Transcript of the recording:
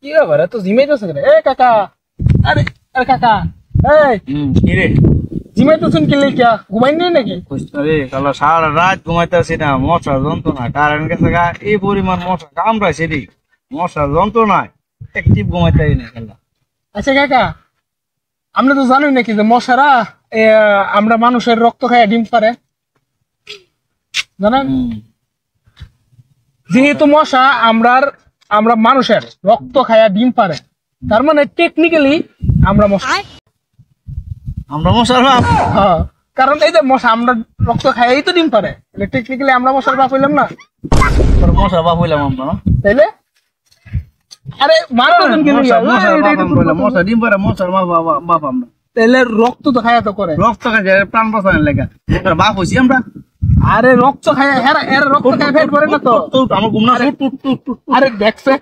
কি ব্যাপার এত জিমাইতেছ কেন? এ কাকা, আরে আরে কাকা, এই কি রে? জিমাইতেছেন কি লেখা? ঘুমাই নেই নাকি? আরে কালা সারা রাত ঘুমাইতেছি না, মশার যন্ত্রণা কারেন্ট গেছে গা, এই পরিমাণ মশা কামড়াইছে রে, মশার যন্ত্রণায় একটিভ ঘুমাইতেই না কালা। আচ্ছা কাকা, আপনি তো জানেন নাকি যে মশারা আমরা মানুষের রক্ত খায় ডিম পারে, জানেন? যেহেতু মশা আমরা মানুষের রক্ত খায়া ডিম পারে, তার মানে টেকনিক্যালি আমরা মশা। আমরা মশার বাপ? হ্যাঁ, কারণ এই যে মশা আমরা রক্ত খাই তো ডিম পারে, টেকনিক্যালি আমরা মশার বাপ হইলাম না? মশার বাপ হইলাম আমরা না? তাইলে আরে মারতেছেন কি লিগা? মশা ডিম পারে, মশার বাপ আমরা। তাইলে রক্ত তো খায়া তো করে, রক্ত খাইছে প্রাণ বাঁচানোর লেগা মশার বাপ হইছি আমরা। আরে রক্ত খায়া এর রক্ত খায় পেট ভরে না তো। আমার ঘুম না। আরে দেখছে